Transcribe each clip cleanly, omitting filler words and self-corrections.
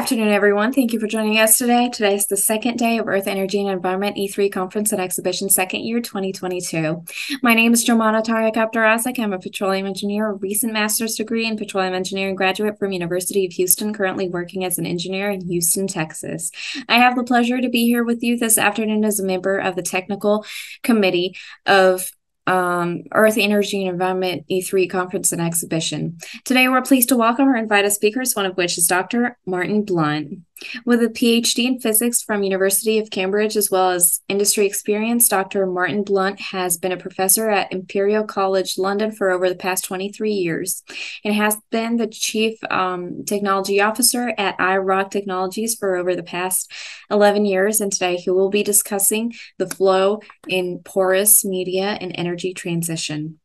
afternoon, everyone. Thank you for joining us today. Today is the second day of Earth, Energy, and Environment E3 Conference and Exhibition, second year 2022. My name is Jomana Tariq Abdurazik. I'm a petroleum engineer, a recent master's degree in petroleum engineering graduate from University of Houston, currently working as an engineer in Houston, Texas. I have the pleasure to be here with you this afternoon as a member of the technical committee of Earth, Energy, and Environment E3 Conference and Exhibition. Today, we're pleased to welcome our invited speakers, one of which is Dr. Martin Blunt. With a PhD in physics from University of Cambridge, as well as industry experience, Dr. Martin Blunt has been a professor at Imperial College London for over the past 23 years and has been the Chief Technology Officer at iRock Technologies for over the past 11 years. And today he will be discussing the flow in porous media and energy transition.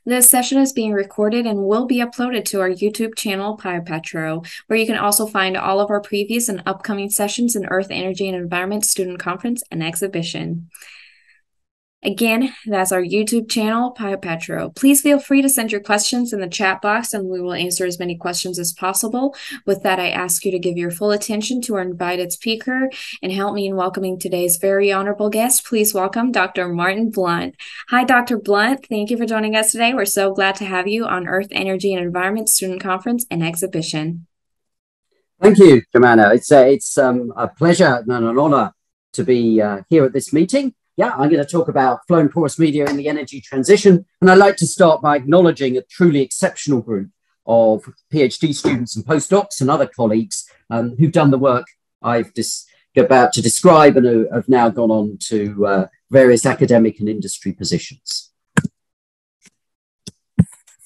This session is being recorded and will be uploaded to our YouTube channel, PyPetro, where you can also find all of our previous and upcoming sessions in Earth, Energy, and Environment Student Conference and Exhibition. Again, that's our YouTube channel, PyPetro. Please feel free to send your questions in the chat box and we will answer as many questions as possible. With that, I ask you to give your full attention to our invited speaker and help me in welcoming today's very honorable guest. Please welcome Dr. Martin Blunt. Hi, Dr. Blunt. Thank you for joining us today. We're so glad to have you on Earth, Energy, and Environment Student Conference and Exhibition. Thank you, Jomana. It's a pleasure and an honor to be here at this meeting. Yeah, I'm going to talk about flow and porous media in the energy transition. And I'd like to start by acknowledging a truly exceptional group of PhD students and postdocs and other colleagues who've done the work I've about to describe and who have now gone on to various academic and industry positions.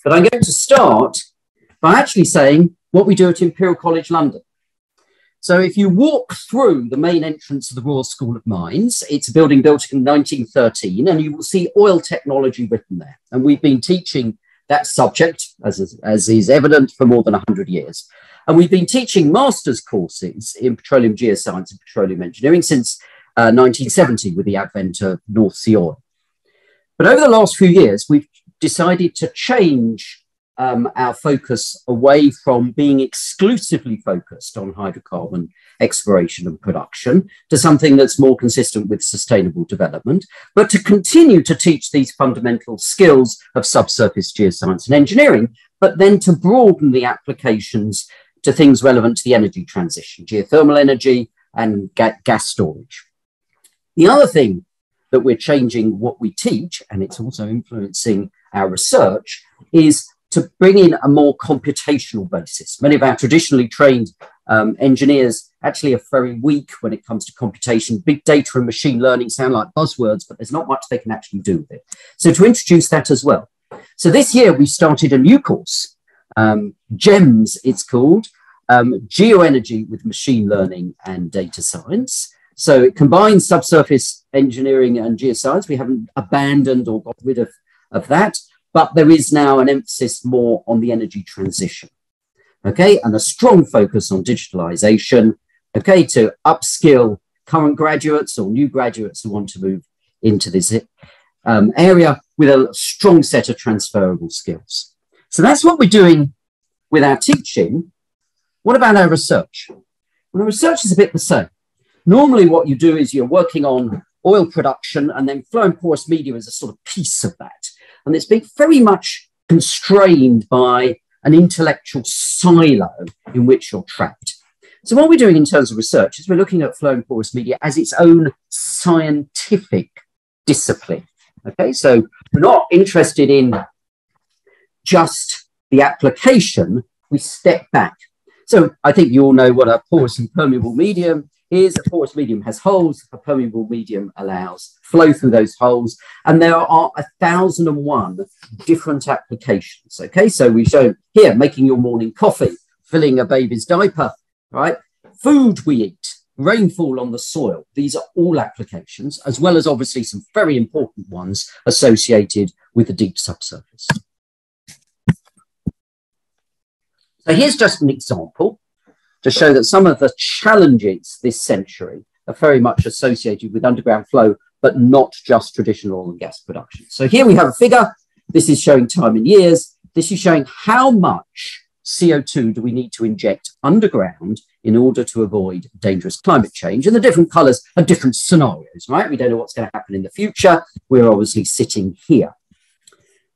But I'm going to start by actually saying what we do at Imperial College London. So if you walk through the main entrance of the Royal School of Mines, it's a building built in 1913, and you will see oil technology written there. And we've been teaching that subject, as is evident, for more than 100 years. And we've been teaching master's courses in petroleum geoscience and petroleum engineering since 1970 with the advent of North Sea oil. But over the last few years, we've decided to change our focus away from being exclusively focused on hydrocarbon exploration and production to something that's more consistent with sustainable development, but to continue to teach these fundamental skills of subsurface geoscience and engineering, but then to broaden the applications to things relevant to the energy transition, geothermal energy and gas storage. The other thing that we're changing what we teach, and it's also influencing our research, is to bring in a more computational basis. Many of our traditionally trained engineers actually are very weak when it comes to computation. Big data and machine learning sound like buzzwords, but there's not much they can actually do with it. So to introduce that as well. So this year we started a new course, GEMS it's called, Geoenergy with Machine Learning and Data Science. So it combines subsurface engineering and geoscience. We haven't abandoned or got rid of that. But there is now an emphasis more on the energy transition, okay, and a strong focus on digitalization, okay, to upskill current graduates or new graduates who want to move into this area with a strong set of transferable skills. So that's what we're doing with our teaching. What about our research? Well, our research is a bit the same. Normally what you do is you're working on oil production and then flow and porous media is a sort of piece of that. And it's been very much constrained by an intellectual silo in which you're trapped. So what we're doing in terms of research is we're looking at flow and porous media as its own scientific discipline. Okay, so we're not interested in just the application, we step back. So I think you all know what a porous and permeable medium is. A porous medium has holes, a permeable medium allows flow through those holes, and there are 1,001 different applications. Okay, so we show here making your morning coffee, filling a baby's diaper, right? Food we eat, rainfall on the soil. These are all applications, as well as obviously some very important ones associated with the deep subsurface. So here's just an example to show that some of the challenges this century are very much associated with underground flow, but not just traditional oil and gas production. So here we have a figure. This is showing time in years. This is showing how much CO2 do we need to inject underground in order to avoid dangerous climate change. And the different colours are different scenarios, right? We don't know what's going to happen in the future. We're obviously sitting here.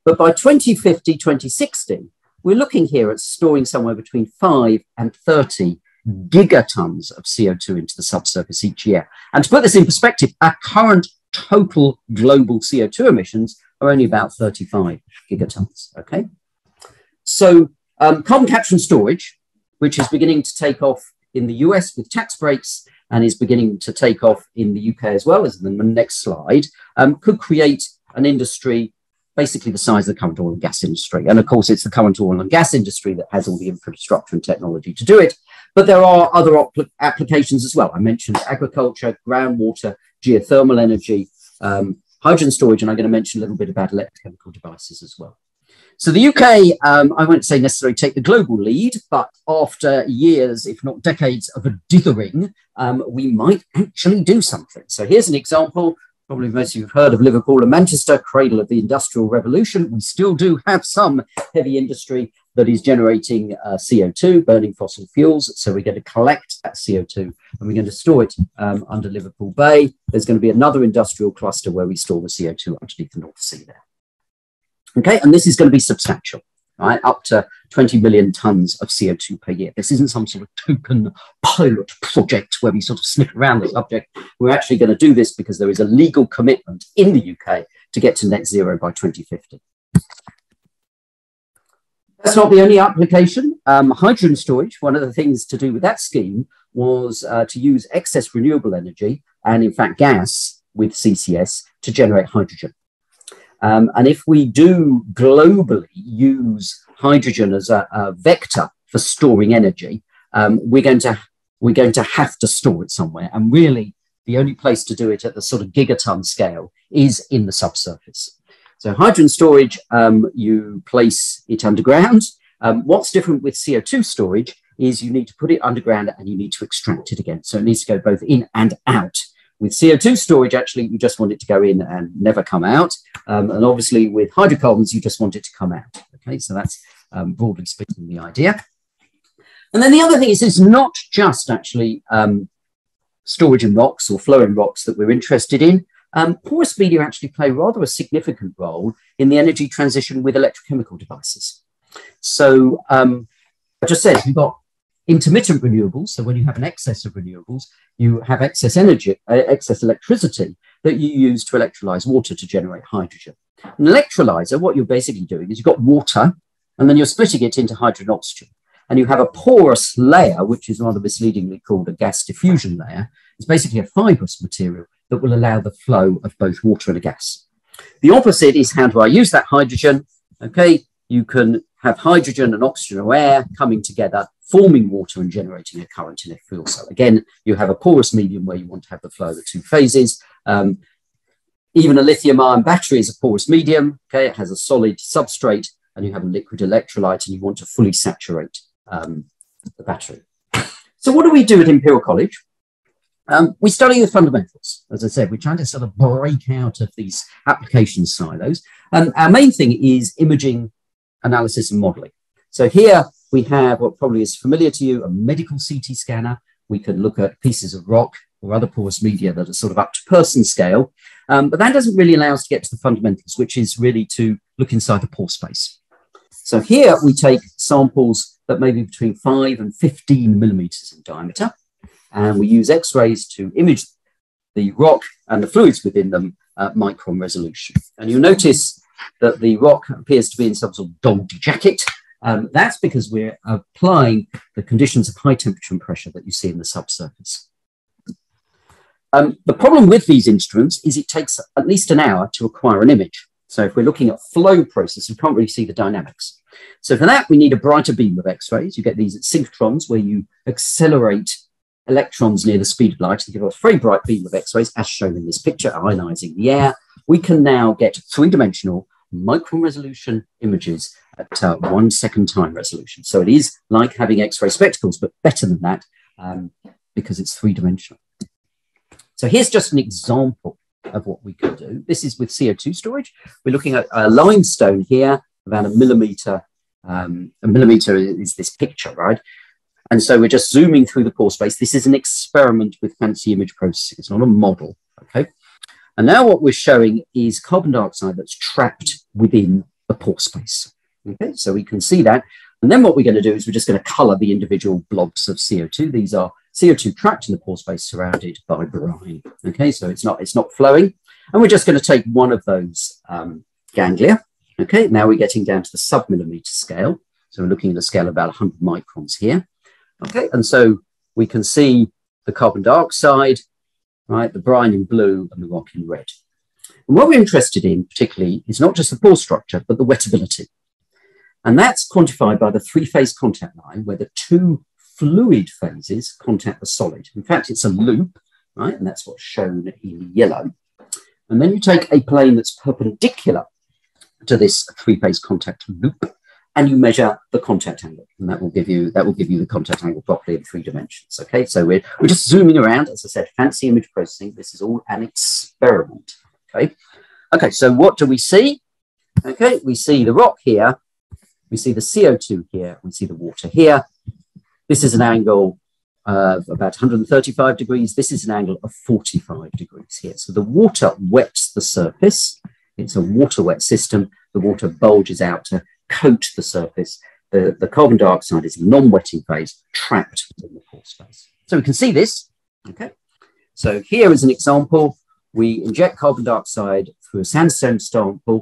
But by 2050, 2060, we're looking here at storing somewhere between 5 and 30 gigatons of CO2 into the subsurface each year. And to put this in perspective, our current total global CO2 emissions are only about 35 gigatons, okay? So carbon capture and storage, which is beginning to take off in the US with tax breaks and is beginning to take off in the UK as well, as in the next slide, could create an industry basically the size of the current oil and gas industry. And of course, it's the current oil and gas industry that has all the infrastructure and technology to do it. But there are other applications as well. I mentioned agriculture, groundwater, geothermal energy, hydrogen storage, and I'm going to mention a little bit about electrochemical devices as well. So the UK, I won't say necessarily take the global lead, but after years, if not decades of a dithering, we might actually do something. So here's an example. Probably most of you have heard of Liverpool and Manchester, cradle of the Industrial Revolution. We still do have some heavy industry that is generating CO2, burning fossil fuels. So we're going to collect that CO2 and we're going to store it under Liverpool Bay. There's going to be another industrial cluster where we store the CO2 underneath the North Sea there. Okay, and this is going to be substantial, right? Up to 20 million tons of CO2 per year. This isn't some sort of token pilot project where we sort of sniff around the subject. We're actually going to do this because there is a legal commitment in the UK to get to net zero by 2050. That's not the only application. Hydrogen storage, one of the things to do with that scheme was to use excess renewable energy and in fact gas with CCS to generate hydrogen. And if we do globally use hydrogen as a vector for storing energy, we're going to have to store it somewhere. And really, the only place to do it at the sort of gigaton scale is in the subsurface. So hydrogen storage, you place it underground. What's different with CO2 storage is you need to put it underground and you need to extract it again. So it needs to go both in and out. With CO2 storage, actually, you just want it to go in and never come out. And obviously, with hydrocarbons, you just want it to come out. Okay, so that's broadly speaking the idea. And then the other thing is it's not just actually storage in rocks or flowing rocks that we're interested in. Porous media actually play rather a significant role in the energy transition with electrochemical devices. So I just said we've got intermittent renewables. So when you have an excess of renewables, you have excess energy, excess electricity that you use to electrolyze water to generate hydrogen. An electrolyzer, what you're basically doing is you've got water and then you're splitting it into hydrogen and oxygen. And you have a porous layer, which is rather misleadingly called a gas diffusion layer. It's basically a fibrous material that will allow the flow of both water and a gas. The opposite is how do I use that hydrogen? Okay, you can have hydrogen and oxygen or air coming together, forming water and generating a current in a fuel cell. Again, you have a porous medium where you want to have the flow of the two phases. Even a lithium-ion battery is a porous medium. Okay, it has a solid substrate and you have a liquid electrolyte and you want to fully saturate the battery. So what do we do at Imperial College? We study the fundamentals. As I said, we're trying to sort of break out of these application silos. And our main thing is imaging, analysis and modeling. So here we have what probably is familiar to you, a medical CT scanner. We can look at pieces of rock or other porous media that are sort of up to person scale. But that doesn't really allow us to get to the fundamentals, which is really to look inside the pore space. So here we take samples that may be between 5 and 15 millimeters in diameter. And we use X-rays to image the rock and the fluids within them at micron resolution. And you'll notice that the rock appears to be in some sort of Dolby jacket. That's because we're applying the conditions of high temperature and pressure that you see in the subsurface. The problem with these instruments is it takes at least an hour to acquire an image. So if we're looking at flow process, we can't really see the dynamics. So for that, we need a brighter beam of X-rays. You get these at synchrotrons where you accelerate electrons near the speed of light and give us a very bright beam of X-rays, as shown in this picture, ionizing the air. We can now get three-dimensional micron resolution images at 1 second time resolution. So it is like having X-ray spectacles, but better than that because it's three-dimensional. So here's just an example of what we can do. This is with CO2 storage. We're looking at a limestone here, about a millimeter. A millimeter is this picture, right? And so we're just zooming through the pore space. This is an experiment with fancy image processing. It's not a model, okay? And now what we're showing is carbon dioxide that's trapped within the pore space. Okay, so we can see that. And then what we're going to do is we're just going to color the individual blobs of CO2. These are CO2 trapped in the pore space surrounded by brine. Okay, so it's not flowing. And we're just going to take one of those ganglia. Okay, now we're getting down to the sub-millimeter scale. So we're looking at a scale of about 100 microns here. Okay, and so we can see the carbon dioxide, right, the brine in blue and the rock in red. And what we're interested in particularly is not just the pore structure, but the wettability. And that's quantified by the three-phase contact line where the two fluid phases contact the solid. In fact, it's a loop, right? And that's what's shown in yellow. And then you take a plane that's perpendicular to this three-phase contact loop, and you measure the contact angle, and that will give you the contact angle properly in 3 dimensions. Okay, so we're just zooming around. As I said, fancy image processing. This is all an experiment. Okay, so what do we see? Okay, we see the rock here, we see the CO2 here, we see the water here. This is an angle of about 135 degrees. This is an angle of 45 degrees here. So the water wets the surface. It's a water wet system. The water bulges out to coat the surface. The carbon dioxide is a non-wetting phase trapped in the pore space. So we can see this. Okay. So here is an example. We inject carbon dioxide through a sandstone sample.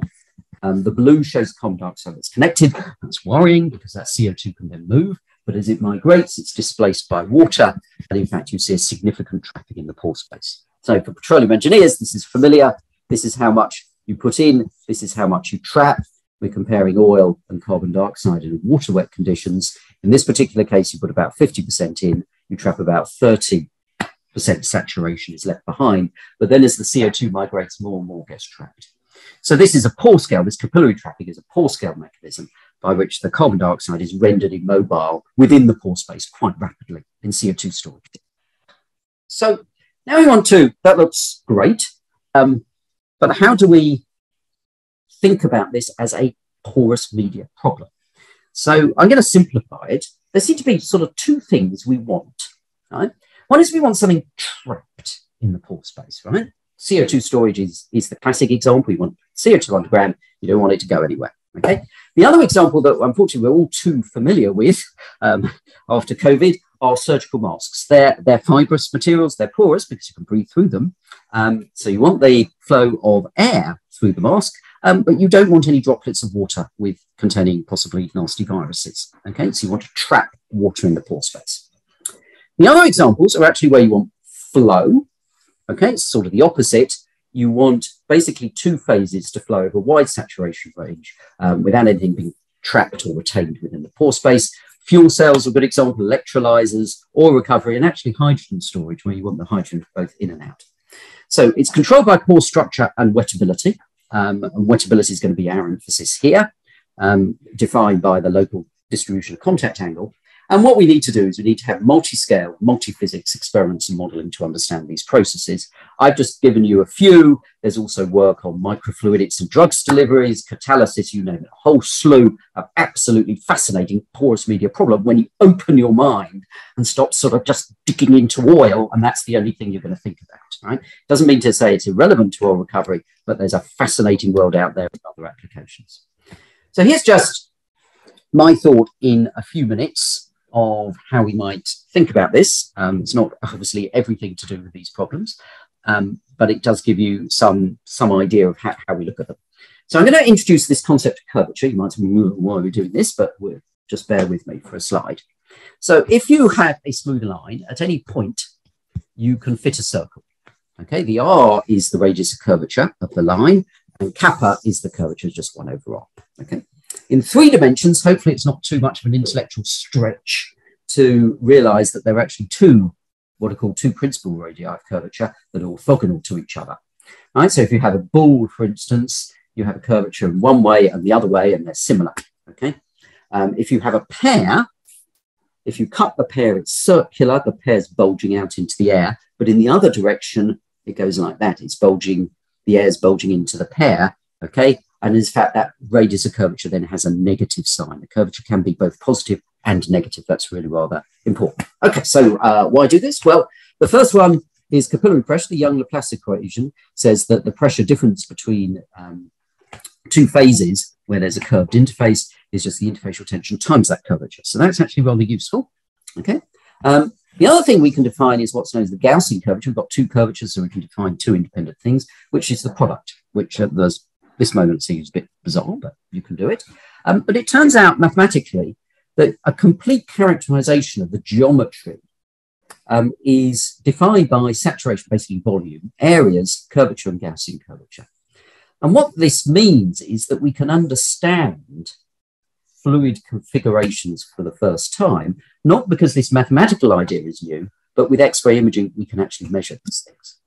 The blue shows carbon dioxide that's connected. That's worrying because that CO2 can then move. But as it migrates, it's displaced by water. And in fact, you see a significant trapping in the pore space. So for petroleum engineers, this is familiar. This is how much you put in. This is how much you trap. We're comparing oil and carbon dioxide in water wet conditions. In this particular case, you put about 50% in. You trap about 30% saturation is left behind. But then as the CO2 migrates, more and more gets trapped. So this is a pore scale. This capillary trapping is a pore scale mechanism by which the carbon dioxide is rendered immobile within the pore space quite rapidly in CO2 storage. So now we want to, that looks great, but how do we think about this as a porous media problem? So I'm going to simplify it. There seem to be sort of 2 things we want, right? One is we want something trapped in the pore space, right? CO2 storage is the classic example. You want CO2 underground, you don't want it to go anywhere, okay? The other example that unfortunately we're all too familiar with after COVID are surgical masks. They're fibrous materials, they're porous because you can breathe through them. So you want the flow of air through the mask, but you don't want any droplets of water containing possibly nasty viruses, okay? So you want to trap water in the pore space. The other examples are actually where you want flow. Okay, it's sort of the opposite. You want basically 2 phases to flow over a wide saturation range without anything being trapped or retained within the pore space. Fuel cells are a good example, electrolyzers, oil recovery, and actually hydrogen storage, where you want the hydrogen both in and out. So it's controlled by pore structure and wettability. And wettability is going to be our emphasis here, defined by the local distribution of contact angle. And what we need to do is we need to have multi-scale, multi-physics experiments and modeling to understand these processes. I've just given you a few. There's also work on microfluidics and drugs deliveries, catalysis, you name it, a whole slew of absolutely fascinating porous media problem when you open your mind and stop sort of just digging into oil, and that's the only thing you're going to think about, right? Doesn't mean to say it's irrelevant to oil recovery, but there's a fascinating world out there with other applications. So here's just my thought in a few minutes of how we might think about this. It's not obviously everything to do with these problems, but it does give you some idea of how we look at them. So I'm going to introduce this concept of curvature. You might say, why are we doing this? But just bear with me for a slide. So if you have a smooth line, at any point, you can fit a circle. Okay, the R is the radius of curvature of the line, and kappa is the curvature just 1 over R. Okay. In 3 dimensions, hopefully it's not too much of an intellectual stretch to realize that there are actually what are called 2 principal radii of curvature that are orthogonal to each other. Right? So if you have a ball, for instance, you have a curvature in one way and the other way, and they're similar. Okay. If you have a pair, if you cut the pair, it's circular, the pair's bulging out into the air, but in the other direction, it goes like that. It's bulging, the air's bulging into the pair. Okay. And in fact, that radius of curvature then has a negative sign. The curvature can be both positive and negative. That's really rather important. Okay, so why do this? Well, the first one is capillary pressure. The Young-Laplace equation says that the pressure difference between two phases where there's a curved interface is just the interfacial tension times that curvature. So that's actually rather useful. Okay. The other thing we can define is what's known as the Gaussian curvature. We've got two curvatures, so we can define two independent things, which is the product, which at this moment seems a bit bizarre, but you can do it. But it turns out mathematically that a complete characterization of the geometry is defined by saturation, basically volume, areas, curvature, and Gaussian curvature. And what this means is that we can understand fluid configurations for the first time, not because this mathematical idea is new, but with X-ray imaging, we can actually measure these things.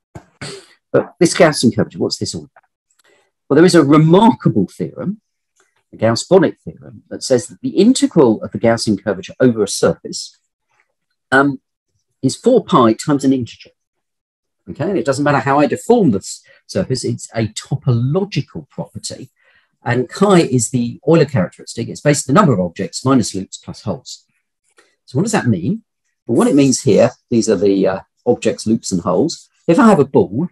But this Gaussian curvature, what's this all about? Well, there is a remarkable theorem, the Gauss-Bonnet theorem, that says that the integral of the Gaussian curvature over a surface is 4 pi times an integer. Okay, and it doesn't matter how I deform this surface, it's a topological property. And chi is the Euler characteristic. It's based on the number of objects minus loops plus holes. So what does that mean? Well, what it means here, these are the objects, loops, and holes. If I have a ball,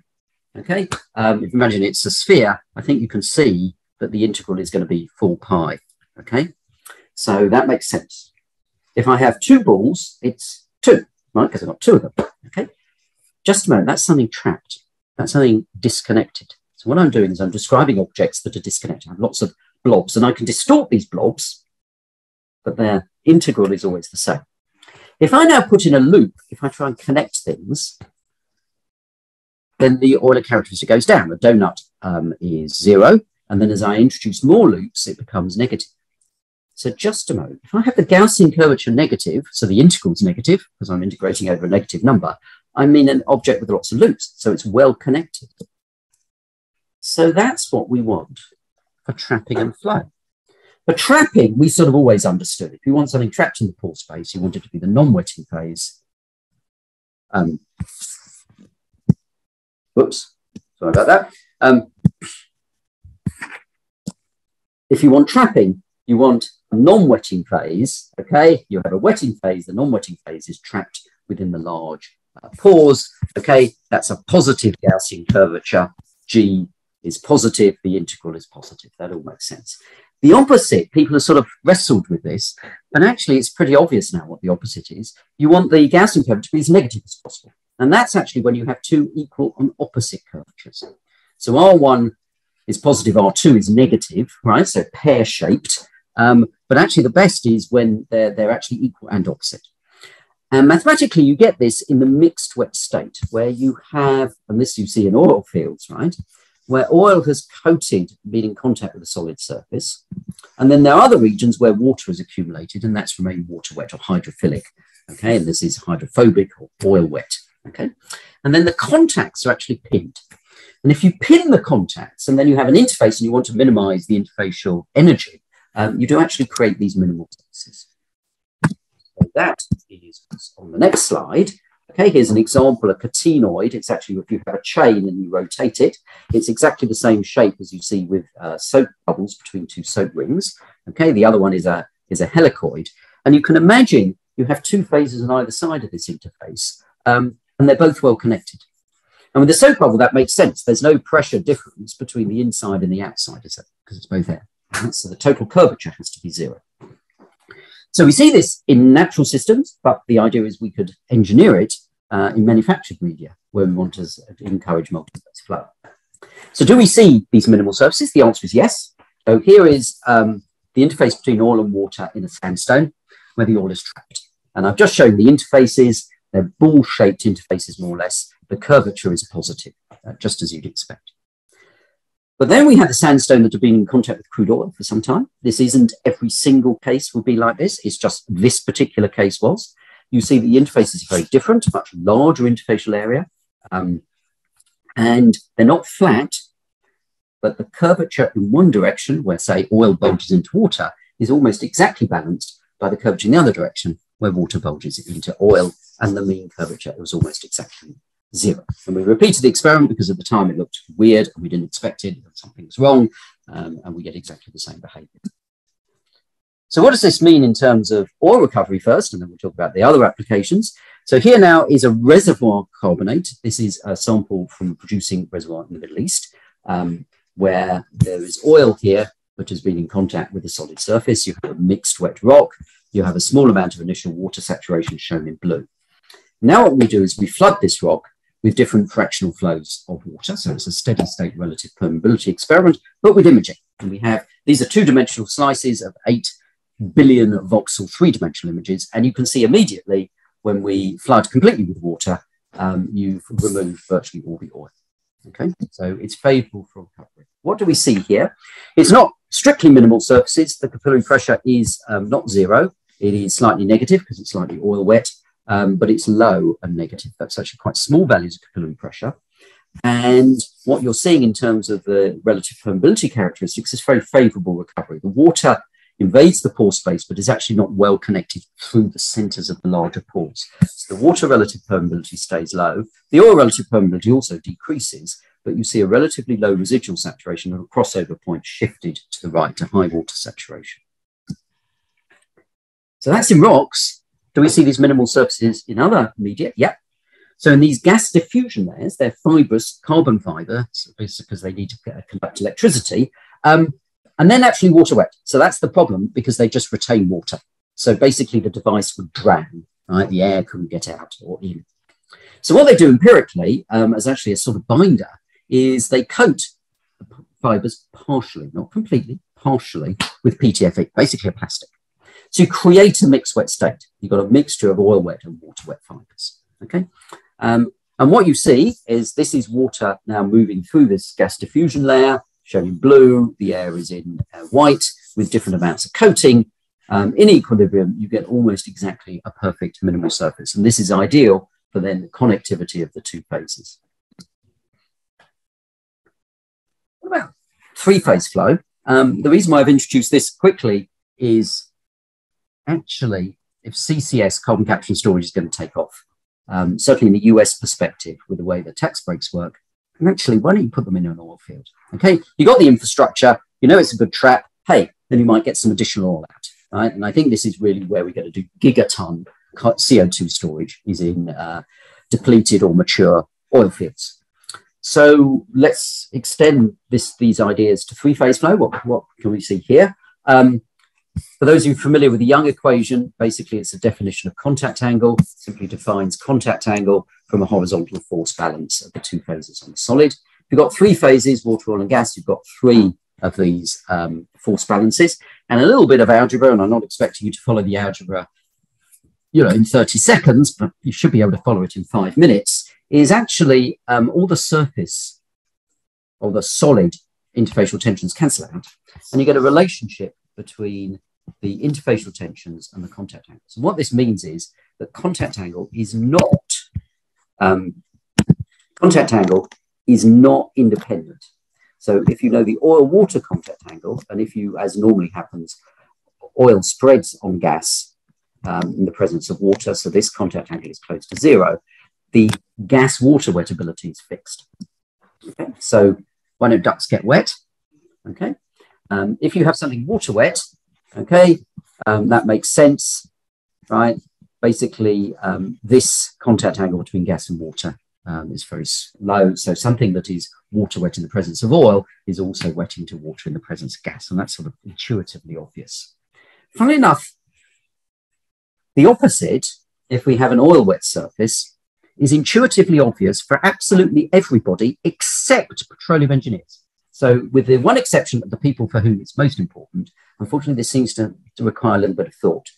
okay, if you imagine it's a sphere, I think you can see that the integral is going to be 4 pi. Okay, so that makes sense. If I have two balls, it's 2, right? Because I've got 2 of them. Okay, just a moment. That's something trapped. That's something disconnected. So what I'm doing is I'm describing objects that are disconnected. I have lots of blobs, and I can distort these blobs, but their integral is always the same. If I now put in a loop, if I try and connect things, then the Euler characteristic goes down. The donut is 0, and then as I introduce more loops, it becomes negative. So just a moment. If I have the Gaussian curvature negative, so the integral is negative, because I'm integrating over a negative number, I mean an object with lots of loops, so it's well connected. So that's what we want for trapping and flow. For trapping, we sort of always understood. If you want something trapped in the pore space, you want it to be the non-wetting phase. Whoops, sorry about that. If you want trapping, you want a non-wetting phase, okay? You have a wetting phase, the non-wetting phase is trapped within the large pores, okay? That's a positive Gaussian curvature. G is positive, the integral is positive. That all makes sense. The opposite, people have sort of wrestled with this, and actually it's pretty obvious now what the opposite is. You want the Gaussian curvature to be as negative as possible. And that's actually when you have two equal and opposite curvatures. So R1 is positive, R2 is negative, right? So pear-shaped. But actually the best is when they're actually equal and opposite. And mathematically, you get this in the mixed wet state, where you have, and this you see in oil fields, right? Where oil has coated, been in contact with a solid surface. And then there are other regions where water is accumulated, and that's remained water wet or hydrophilic. Okay, and this is hydrophobic or oil wet. Okay, and then the contacts are actually pinned. And if you pin the contacts and then you have an interface and you want to minimize the interfacial energy, you do actually create these minimal surfaces. So that is on the next slide. Okay, here's an example, a catenoid. It's actually, if you have a chain and you rotate it, it's exactly the same shape as you see with soap bubbles between two soap rings. Okay, the other one is a helicoid. And you can imagine you have two phases on either side of this interface, and they're both well connected. And with the soap bubble, that makes sense. There's no pressure difference between the inside and the outside, is it? Because it's both air. So the total curvature has to be 0. So we see this in natural systems, but the idea is we could engineer it in manufactured media where we want to encourage multi-phase flow. So do we see these minimal surfaces? The answer is yes. So here is the interface between oil and water in a sandstone where the oil is trapped. And I've just shown the interfaces. They're ball-shaped interfaces, more or less. The curvature is positive, just as you'd expect. But then we have the sandstone that have been in contact with crude oil for some time. This isn't every single case will be like this. It's just this particular case was. You see the interfaces are very different, much larger interfacial area. And they're not flat, but the curvature in one direction, where, say, oil bulges into water, is almost exactly balanced by the curvature in the other direction, where water bulges into oil, and the mean curvature was almost exactly 0. And we repeated the experiment because at the time it looked weird and we didn't expect it, something was wrong, and we get exactly the same behavior. So what does this mean in terms of oil recovery first, and then we'll talk about the other applications. So here now is a reservoir carbonate. This is a sample from a producing reservoir in the Middle East, where there is oil here, which has been in contact with the solid surface. You have a mixed wet rock. You have a small amount of initial water saturation shown in blue. Now what we do is we flood this rock with different fractional flows of water. So it's a steady state relative permeability experiment, but with imaging. And we have, these are two-dimensional slices of 8 billion voxel three-dimensional images. And you can see immediately when we flood completely with water, you've removed virtually all the oil. Okay, so it's favorable for recovery. What do we see here? It's not strictly minimal surfaces. The capillary pressure is not zero. It is slightly negative because it's slightly oil wet, but it's low and negative. That's actually quite small values of capillary pressure. And what you're seeing in terms of the relative permeability characteristics is very favorable recovery. The water invades the pore space, but is actually not well connected through the centers of the larger pores. So the water relative permeability stays low. The oil relative permeability also decreases, but you see a relatively low residual saturation and a crossover point shifted to the right to high water saturation. So that's in rocks. Do we see these minimal surfaces in other media? Yep. So in these gas diffusion layers, they're fibrous carbon fiber, because they need to conduct electricity. And they're naturally water wet. So that's the problem, because they just retain water. So basically the device would drown, right? The air couldn't get out or in. So what they do empirically, as actually a sort of binder, is they coat the fibers partially, not completely, partially, with PTFE, basically a plastic. So you create a mixed wet state. You've got a mixture of oil wet and water wet fibers, okay? And what you see is this is water now moving through this gas diffusion layer, shown in blue. The air is in white with different amounts of coating. In equilibrium, you get almost exactly a perfect minimal surface. And this is ideal for then the connectivity of the two phases. What about three-phase flow? The reason why I've introduced this quickly is actually if CCS, carbon capture and storage, is going to take off, certainly in the US perspective with the way the tax breaks work, and actually, why don't you put them in an oil field? Okay, you got the infrastructure, you know it's a good trap. Hey, then you might get some additional oil out, right? And I think this is really where we're going to do gigaton CO2 storage is in depleted or mature oil fields. So let's extend these ideas to three-phase flow. What can we see here? For those of you familiar with the Young equation, basically it's a definition of contact angle. It simply defines contact angle from a horizontal force balance of the two phases on the solid. You've got three phases, water, oil, and gas. You've got three of these force balances and a little bit of algebra. And I'm not expecting you to follow the algebra, in 30 seconds, but you should be able to follow it in 5 minutes. Is actually all the surface or the solid interfacial tensions cancel out, and you get a relationship between the interfacial tensions and the contact angles. And what this means is that contact angle is not independent. So if you know the oil-water contact angle, and if you, as normally happens, oil spreads on gas in the presence of water, so this contact angle is close to zero, the gas-water wettability is fixed. Okay, so why don't ducts get wet? Okay. If you have something water wet, okay, that makes sense, right? Basically, this contact angle between gas and water is very low. So something that is water wet in the presence of oil is also wet into water in the presence of gas. And that's sort of intuitively obvious. Funnily enough, the opposite, if we have an oil wet surface, is intuitively obvious for absolutely everybody except petroleum engineers. So with the one exception of the people for whom it's most important, unfortunately, this seems to require a little bit of thought.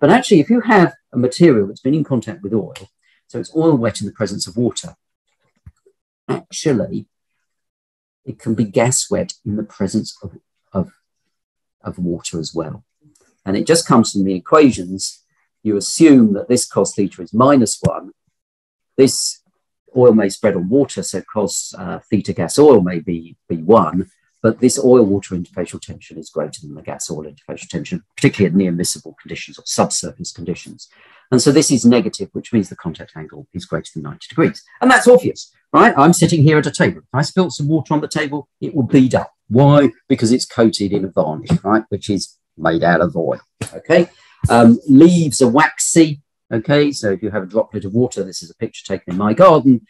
But actually, if you have a material that's been in contact with oil, so it's oil wet in the presence of water, actually, it can be gas wet in the presence of water as well. And it just comes from the equations. You assume that this cos theta is -1. This oil may spread on water, so cos theta gas oil may be 1, but this oil-water interfacial tension is greater than the gas-oil interfacial tension, particularly at near-miscible conditions or subsurface conditions. And so this is negative, which means the contact angle is greater than 90 degrees. And that's obvious, right? I'm sitting here at a table. If I spilt some water on the table, it will bead up. Why? Because it's coated in a varnish, right? Which is made out of oil. Okay, leaves are waxy. Okay, so if you have a droplet of water, this is a picture taken in my garden,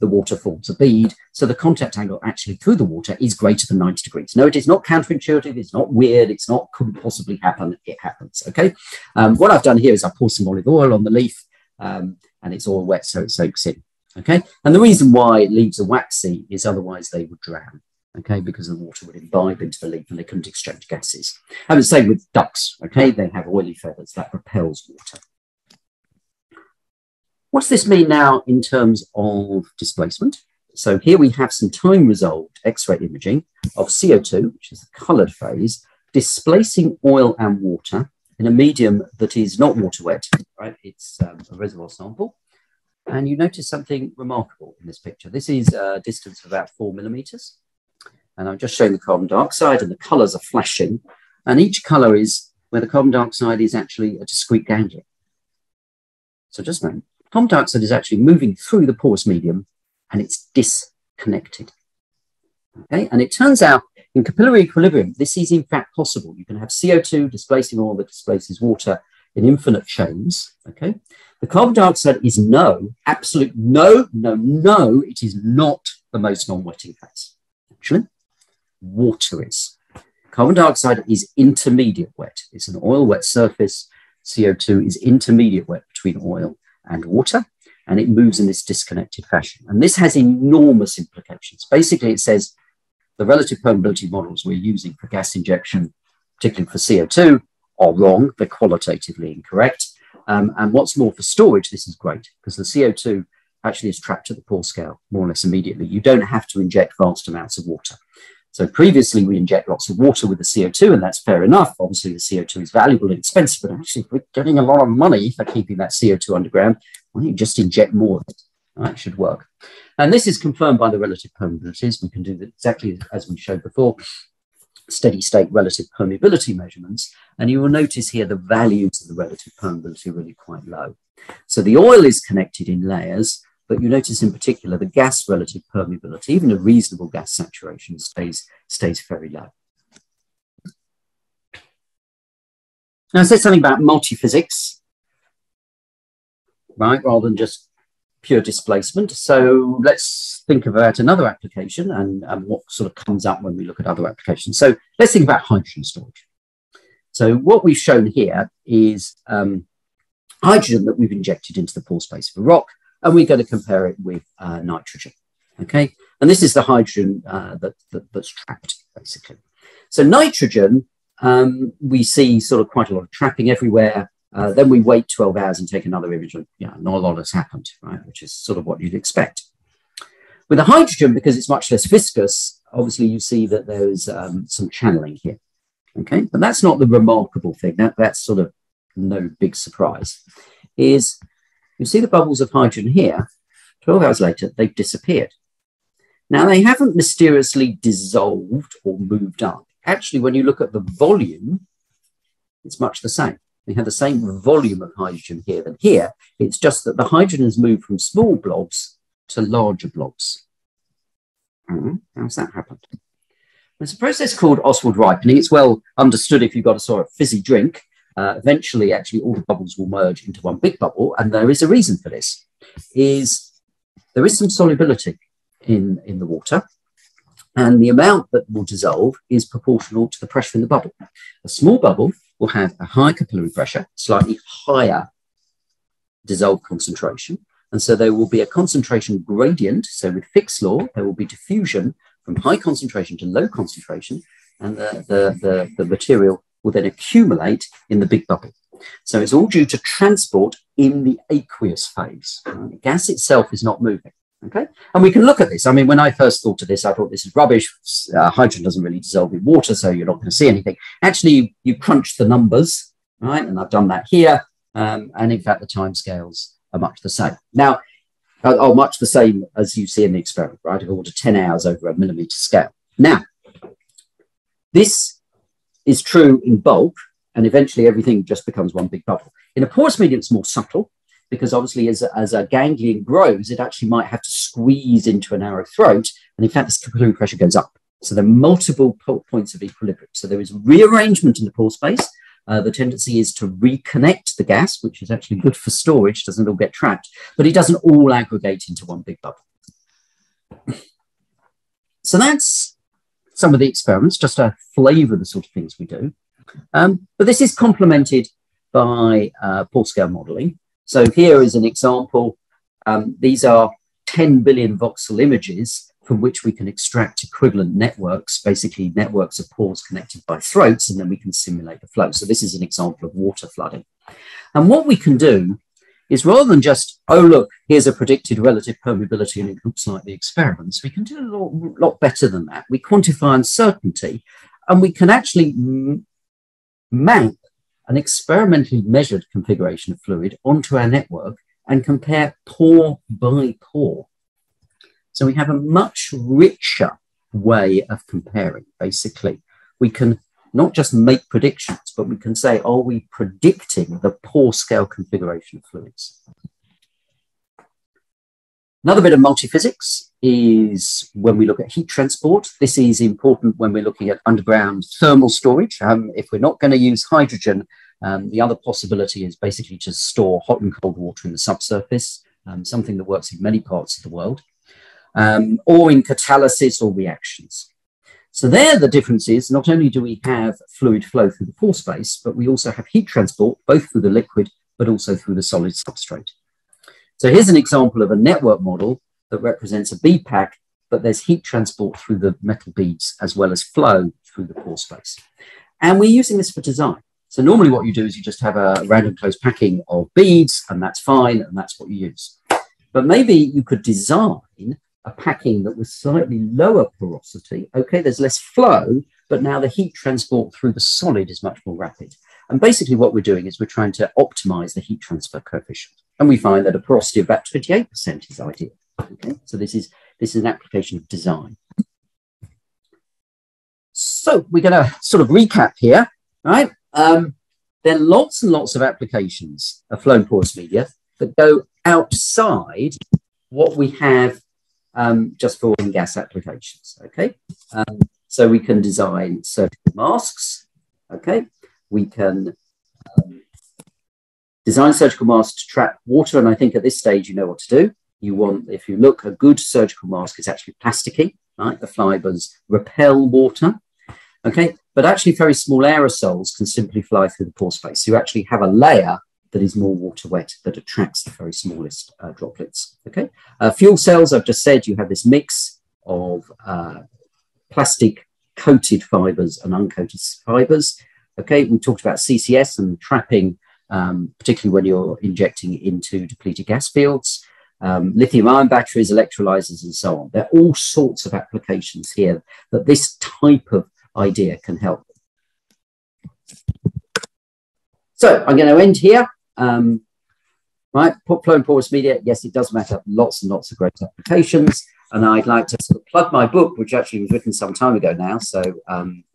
the water forms a bead. So the contact angle actually through the water is greater than 90 degrees. No, it is not counterintuitive. It's not weird. It's not couldn't possibly happen. It happens. Okay, what I've done here is I pour some olive oil on the leaf, and it's all wet, so it soaks in. Okay, and the reason why leaves are waxy is otherwise they would drown. Okay, because the water would imbibe into the leaf and they couldn't exchange gases. And the same with ducks. Okay, they have oily feathers that repels water. What's this mean now in terms of displacement? So here we have some time-resolved X-ray imaging of CO2, which is the coloured phase, displacing oil and water in a medium that is not water wet. Right, it's a reservoir sample. And you notice something remarkable in this picture. This is a distance of about 4 millimeters. And I'm just showing the carbon dioxide and the colours are flashing. And each colour is where the carbon dioxide is actually a discrete ganglia. So just know, carbon dioxide is actually moving through the porous medium and it's disconnected. Okay, and it turns out in capillary equilibrium, this is in fact possible. You can have CO2 displacing oil that displaces water in infinite chains. Okay, the carbon dioxide is absolute no, it is not the most non-wetting phase. Actually, water is. Carbon dioxide is intermediate wet. It's an oil wet surface. CO2 is intermediate wet between oil and water, and it moves in this disconnected fashion. And this has enormous implications. Basically, it says the relative permeability models we're using for gas injection, particularly for CO2, are wrong. They're qualitatively incorrect. And what's more, for storage, this is great because the CO2 actually is trapped at the pore scale more or less immediately. You don't have to inject vast amounts of water. So previously we inject lots of water with the CO2, and that's fair enough. Obviously the CO2 is valuable and expensive, but actually if we're getting a lot of money for keeping that CO2 underground, why don't you just inject more of it? That should work. And this is confirmed by the relative permeabilities. We can do that exactly as we showed before, steady state relative permeability measurements. And you will notice here the values of the relative permeability are really quite low. So the oil is connected in layers, but you notice in particular the gas relative permeability, even a reasonable gas saturation stays very low. Now I said something about multiphysics, right, rather than just pure displacement. So let's think about another application and what sort of comes up when we look at other applications. So let's think about hydrogen storage. So what we've shown here is hydrogen that we've injected into the pore space of a rock, and we're going to compare it with nitrogen. Okay, and this is the hydrogen that's trapped, basically. So nitrogen, we see sort of quite a lot of trapping everywhere. Then we wait 12 hours and take another image, and not a lot has happened, right? Which is sort of what you'd expect. With the hydrogen, because it's much less viscous, obviously you see that there's some channeling here. Okay, but that's not the remarkable thing. That's sort of no big surprise. Is you see the bubbles of hydrogen here, 12 hours later, they've disappeared. Now, they haven't mysteriously dissolved or moved up. Actually, when you look at the volume, it's much the same. We have the same volume of hydrogen here than here. It's just that the hydrogen has moved from small blobs to larger blobs. How's that happened? There's a process called Oswald ripening. It's well understood if you've got a sort of fizzy drink. Eventually, actually, all the bubbles will merge into one big bubble, and there is a reason for this. There is some solubility in the water, and the amount that will dissolve is proportional to the pressure in the bubble. A small bubble will have a high capillary pressure, slightly higher dissolved concentration, and so there will be a concentration gradient. So with Fick's law, there will be diffusion from high concentration to low concentration, and the material will then accumulate in the big bubble. So it's all due to transport in the aqueous phase. The gas itself is not moving. Okay, and we can look at this. I mean, when I first thought of this, I thought this is rubbish. Hydrogen doesn't really dissolve in water, so you're not going to see anything. Actually, you crunch the numbers, right? And I've done that here. And in fact, the timescales are much the same. Now, are much the same as you see in the experiment, right? Of order 10 hours over a millimeter scale. Now, this is true in bulk, and eventually everything just becomes one big bubble. In a porous medium, it's more subtle, because obviously as a ganglion grows, it actually might have to squeeze into a narrow throat. And in fact, this capillary pressure goes up. So there are multiple points of equilibrium. So there is rearrangement in the pore space. The tendency is to reconnect the gas, which is actually good for storage, doesn't all get trapped, but it doesn't all aggregate into one big bubble. So that's some of the experiments, just to flavor the sort of things we do. But this is complemented by pore scale modeling. So here is an example. These are 10 billion voxel images from which we can extract equivalent networks, basically networks of pores connected by throats, and then we can simulate the flow. So this is an example of water flooding. And what we can do is, rather than just, oh, look, here's a predicted relative permeability and it looks like the experiments, we can do a lot better than that. We quantify uncertainty, and we can actually map an experimentally measured configuration of fluid onto our network and compare pore by pore. So we have a much richer way of comparing, basically. We can not just make predictions, but we can say, are we predicting the pore scale configuration of fluids? Another bit of multiphysics is when we look at heat transport. This is important when we're looking at underground thermal storage. If we're not going to use hydrogen, the other possibility is basically to store hot and cold water in the subsurface, something that works in many parts of the world, or in catalysis or reactions. So there, the difference is not only do we have fluid flow through the pore space, but we also have heat transport, both through the liquid, but also through the solid substrate. So here's an example of a network model that represents a bead pack, but there's heat transport through the metal beads as well as flow through the pore space. And we're using this for design. So normally what you do is you just have a random closed packing of beads, and that's fine, and that's what you use. But maybe you could design a packing that was slightly lower porosity. Okay, there's less flow, but now the heat transport through the solid is much more rapid. And basically what we're doing is we're trying to optimize the heat transfer coefficient. And we find that a porosity of about 28% is ideal. Okay, so this is an application of design. So we're going to sort of recap here, right? There are lots and lots of applications of flow and porous media that go outside what we have just for oil and gas applications, okay? So we can design surgical masks, okay? We can design surgical masks to trap water, and I think at this stage you know what to do. You want, if you look, a good surgical mask is actually plasticky, right? The fibers repel water, okay? But actually very small aerosols can simply fly through the pore space. So you actually have a layer that is more water wet, that attracts the very smallest droplets, okay? Fuel cells, I've just said, you have this mix of plastic coated fibers and uncoated fibers, okay? We talked about CCS and trapping, particularly when you're injecting into depleted gas fields, lithium-ion batteries, electrolyzers, and so on. There are all sorts of applications here that this type of idea can help. So I'm going to end here. Right, flow and porous media, yes, it does matter. Lots and lots of great applications. And I'd like to sort of plug my book, which actually was written some time ago now. So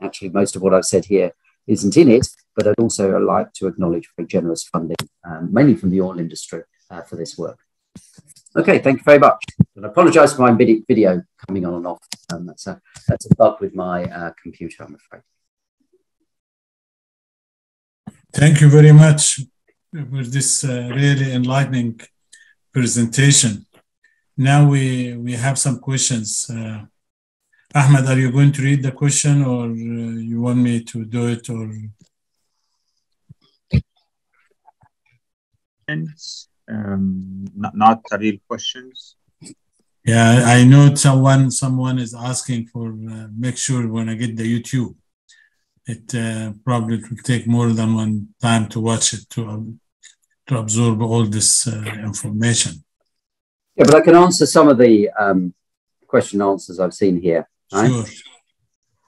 actually most of what I've said here isn't in it, but I'd also like to acknowledge very generous funding, mainly from the oil industry for this work. Okay, thank you very much. And I apologize for my video coming on and off. That's a bug with my computer, I'm afraid. Thank you very much for this really enlightening presentation. Now we have some questions. Ahmed, are you going to read the question, or you want me to do it? Or not real questions. Yeah, I know someone is asking for make sure when I get the YouTube. It probably will take more than one time to watch it to absorb all this information. Yeah, but I can answer some of the question answers I've seen here. Right? Sure.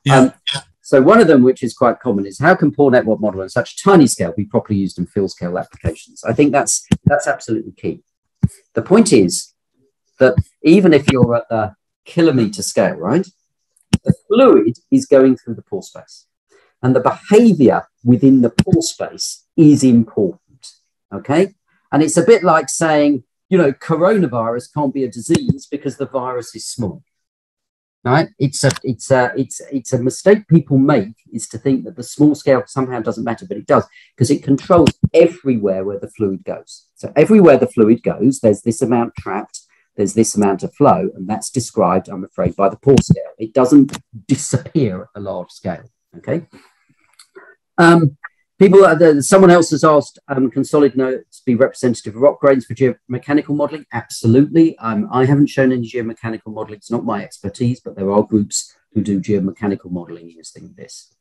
Yeah. So one of them, which is quite common, is how can pore network model on such a tiny scale be properly used in field scale applications? I think that's absolutely key. The point is that even if you're at the kilometer scale, right, the fluid is going through the pore space. And the behavior within the pore space is important, okay? And it's a bit like saying, you know, coronavirus can't be a disease because the virus is small. Right? It's a mistake people make, is to think that the small scale somehow doesn't matter, but it does, because it controls everywhere where the fluid goes. So everywhere the fluid goes, there's this amount trapped, there's this amount of flow, and that's described, I'm afraid, by the pore scale. It doesn't disappear at a large scale. Okay. Someone else has asked, can solid notes be representative of rock grains for geomechanical modeling? Absolutely. I haven't shown any geomechanical modeling. It's not my expertise, but there are groups who do geomechanical modeling using this.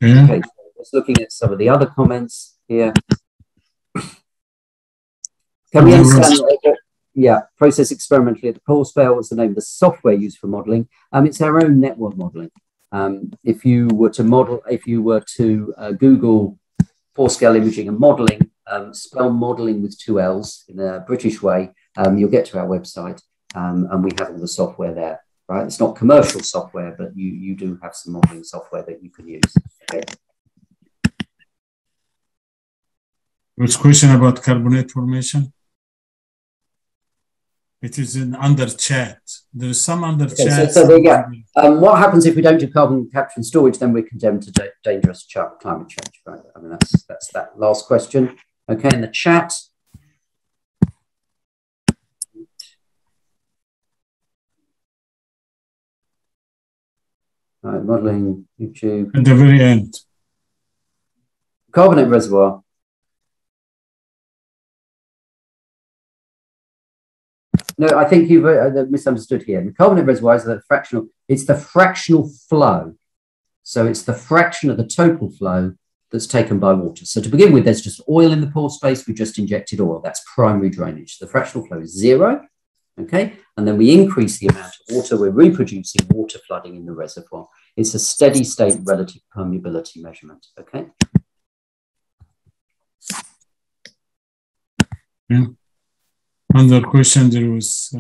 Okay, so just looking at some of the other comments here. Can we understand? Yeah, process experimentally at the pore scale was the name of the software used for modeling. It's our own network modeling. If you were to Google pore scale imaging and modeling, spell modeling with 2 L's in a British way, you'll get to our website, and we have all the software there. Right, it's not commercial software, but you do have some modeling software that you can use. Okay. Which question about carbonate formation? It is under chat. There's some under chat. So there you go. What happens if we don't do carbon capture and storage? Then we're condemned to dangerous climate change, right? I mean, that's that last question. Okay, in the chat. All right, modeling, YouTube. At the very end. Carbonate reservoir. No, I think you've misunderstood here. The carbonate reservoir is it's the fractional flow. So it's the fraction of the total flow that's taken by water. So to begin with, there's just oil in the pore space. We just injected oil. That's primary drainage. The fractional flow is 0. Okay. And then we increase the amount of water. We're reproducing water flooding in the reservoir. It's a steady state relative permeability measurement. Okay. Yeah. Under question, there was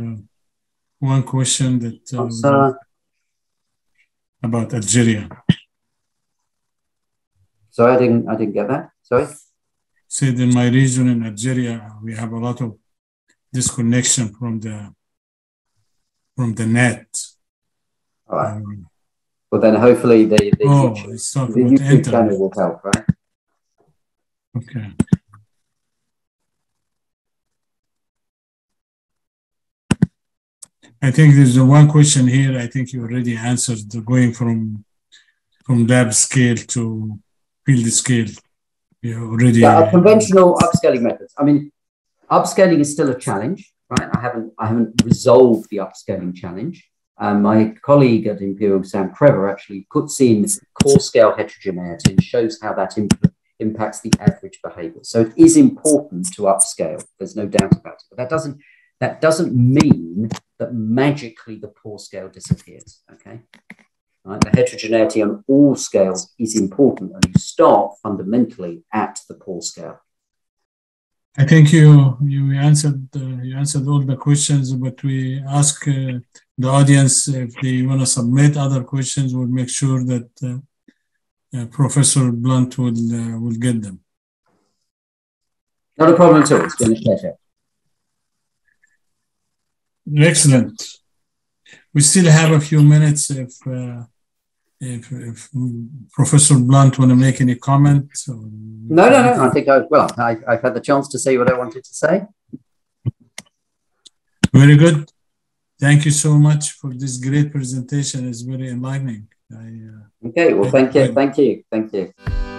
one question that about Algeria. Sorry, I didn't get that. Sorry. Said in my region in Algeria, we have a lot of disconnection from the net. All right. Well, then hopefully the YouTube channel will help, right? Okay. I think there's one question here. I think you already answered, going from lab scale to field scale. You already. Yeah, conventional upscaling methods. I mean, upscaling is still a challenge, right? I haven't resolved the upscaling challenge. My colleague at Imperial, Sam Crever, actually puts in core scale heterogeneity and shows how that impacts the average behavior. So it is important to upscale. There's no doubt about it. But that doesn't mean that magically the pore scale disappears. Okay, right? The heterogeneity on all scales is important, and you start fundamentally at the pore scale. I think you answered all the questions, but we ask the audience if they want to submit other questions. We'll make sure that Professor Blunt will get them. Not a problem at all. It's been a pleasure. Excellent. We still have a few minutes if Professor Blunt want to make any comments. No. I think I've had the chance to say what I wanted to say. Very good. Thank you so much for this great presentation. It's very enlightening. Okay. Well, thank you.